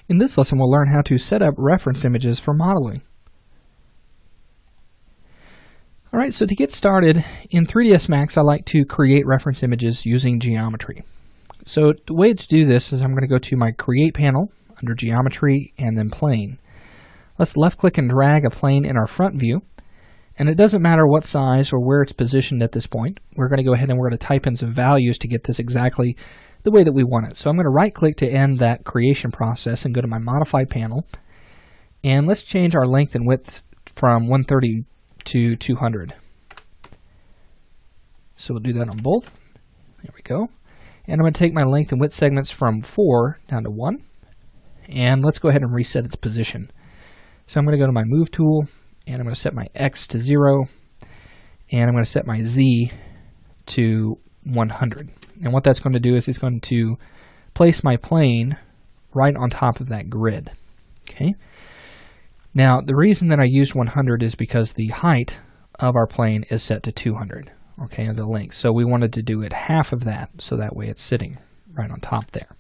In this lesson, we'll learn how to set up reference images for modeling. Alright, so to get started, in 3ds Max I like to create reference images using geometry. So the way to do this is I'm going to go to my Create panel under Geometry and then Plane. Let's left click and drag a plane in our front view. And it doesn't matter what size or where it's positioned at this point. We're going to go ahead and we're going to type in some values to get this exactly the way that we want it. So I'm going to right click to end that creation process and go to my Modify panel. And let's change our length and width from 130 to 200. So we'll do that on both. There we go. And I'm going to take my length and width segments from 4 down to 1. And let's go ahead and reset its position. So I'm going to go to my Move tool, and I'm going to set my X to 0, and I'm going to set my Z to 100. And what that's going to do is it's going to place my plane right on top of that grid. Okay. Now the reason that I used 100 is because the height of our plane is set to 200. Okay, the length. So we wanted to do it half of that, so that way it's sitting right on top there.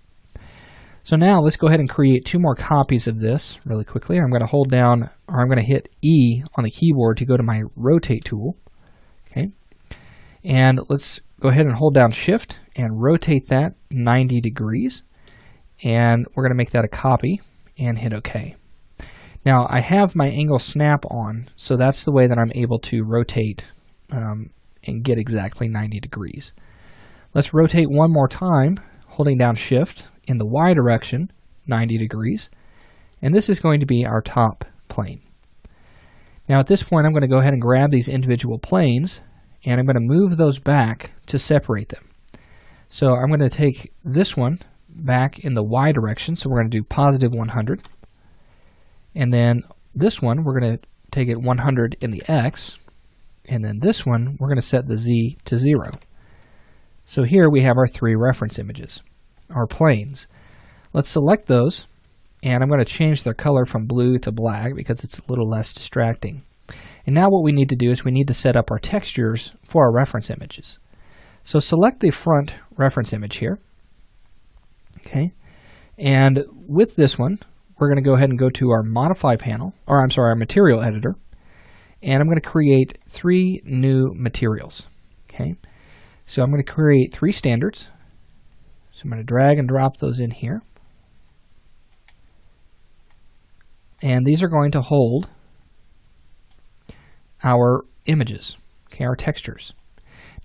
So now let's go ahead and create 2 more copies of this really quickly. I'm going to hold down, or I'm going to hit E on the keyboard to go to my Rotate tool. Okay, and let's go ahead and hold down Shift and rotate that 90 degrees. And we're going to make that a copy and hit OK. Now I have my angle snap on, so that's the way that I'm able to rotate and get exactly 90 degrees. Let's rotate one more time, holding down Shift in the Y direction, 90 degrees. And this is going to be our top plane. Now at this point I'm going to go ahead and grab these individual planes, and I'm going to move those back to separate them. So I'm going to take this one back in the Y direction, so we're going to do positive 100. And then this one, we're going to take it 100 in the X. And then this one, we're going to set the Z to 0. So here we have our 3 reference images, our planes. Let's select those, and I'm going to change their color from blue to black because it's a little less distracting. And now what we need to do is we need to set up our textures for our reference images. So select the front reference image here. Okay. And with this one, we're going to go ahead and go to our Modify panel, or I'm sorry, our Material Editor. And I'm going to create 3 new materials. Okay. So I'm going to create 3 standards. So I'm going to drag and drop those in here. And these are going to hold our images, okay, our textures.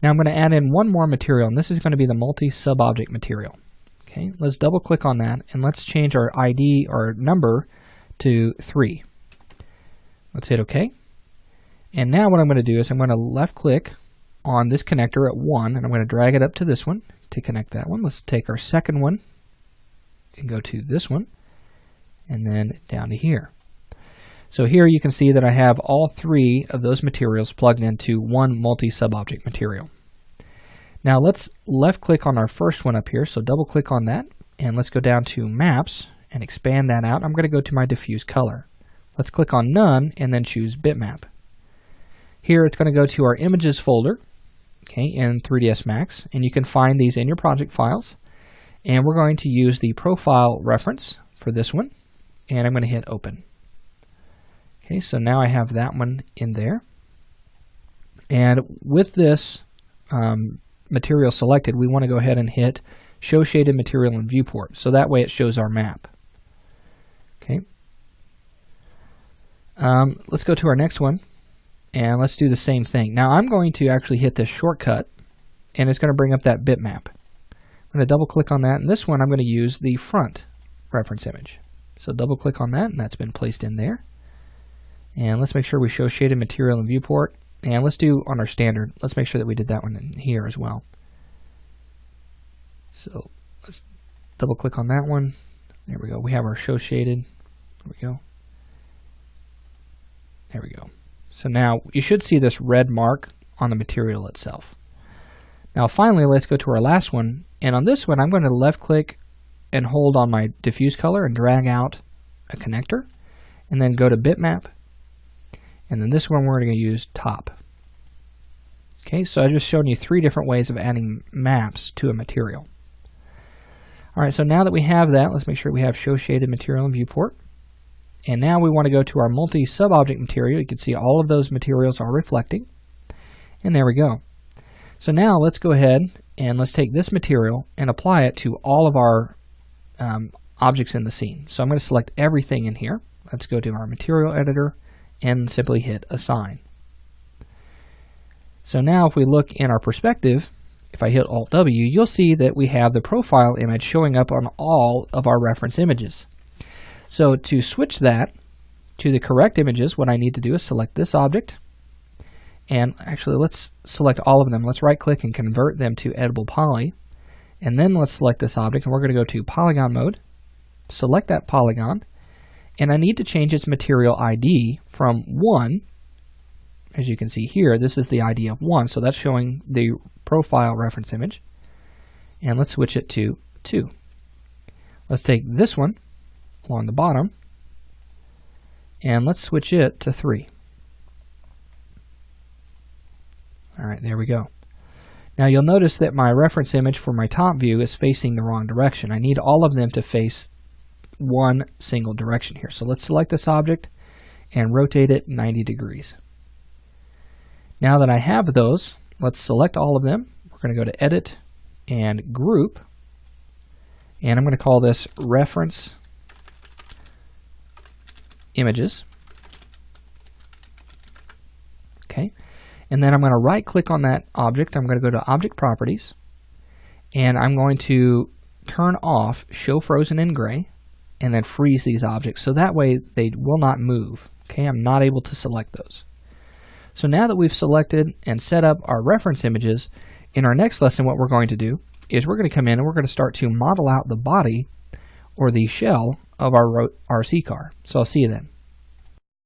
Now I'm going to add in one more material, and this is going to be the multi-sub-object material. Okay, let's double click on that, and let's change our ID or number to 3. Let's hit OK. And now what I'm going to do is I'm going to left click on this connector at 1, and I'm going to drag it up to this one to connect that one. Let's take our second one and go to this one, and then down to here. So here you can see that I have all 3 of those materials plugged into one multi-sub-object material. Now let's left click on our first one up here, so double click on that, and let's go down to Maps and expand that out. I'm going to go to my diffuse color. Let's click on None and then choose Bitmap. Here it's going to go to our Images folder, okay, in 3ds Max, and you can find these in your project files. And we're going to use the profile reference for this one, and I'm going to hit Open. Okay, so now I have that one in there. And with this material selected, we want to go ahead and hit Show Shaded Material in Viewport, so that way it shows our map. Okay. Let's go to our next one, and let's do the same thing. Now I'm going to actually hit this shortcut, and it's going to bring up that bitmap. I'm going to double click on that, and this one I'm going to use the front reference image. So double click on that, and that's been placed in there. And let's make sure we show shaded material in viewport. And let's do on our standard, let's make sure that we did that one in here as well. So let's double click on that one. There we go. We have our show shaded. There we go. There we go. So now you should see this red mark on the material itself. Now finally, let's go to our last one. And on this one, I'm going to left click and hold on my diffuse color and drag out a connector. And then go to Bitmap. And then this one we're going to use Top. Okay, so I've just shown you 3 different ways of adding maps to a material. Alright, so now that we have that, let's make sure we have Show Shaded Material in Viewport. And now we want to go to our multi-sub-object material. You can see all of those materials are reflecting. And there we go. So now let's go ahead and let's take this material and apply it to all of our objects in the scene. So I'm going to select everything in here. Let's go to our material editor and simply hit Assign. So now if we look in our perspective, if I hit Alt-W, you'll see that we have the profile image showing up on all of our reference images. So to switch that to the correct images, what I need to do is select this object. And actually, let's select all of them. Let's right-click and convert them to Editable Poly. And then let's select this object, and we're going to go to Polygon Mode. Select that polygon. And I need to change its material ID from 1. As you can see here, this is the ID of 1, so that's showing the profile reference image. And let's switch it to 2. Let's take this one along the bottom, and let's switch it to 3. Alright, there we go. Now you'll notice that my reference image for my top view is facing the wrong direction. I need all of them to face one single direction here. So let's select this object and rotate it 90 degrees. Now that I have those, let's select all of them. We're going to go to Edit and Group, and I'm going to call this Reference Images. Okay, and then I'm going to right click on that object. I'm going to go to Object Properties, and I'm going to turn off Show Frozen in Gray, and then freeze these objects so that way they will not move. Okay, I'm not able to select those. So now that we've selected and set up our reference images, in our next lesson what we're going to do is we're going to come in and we're going to start to model out the body or the shell of our RC car. So I'll see you then.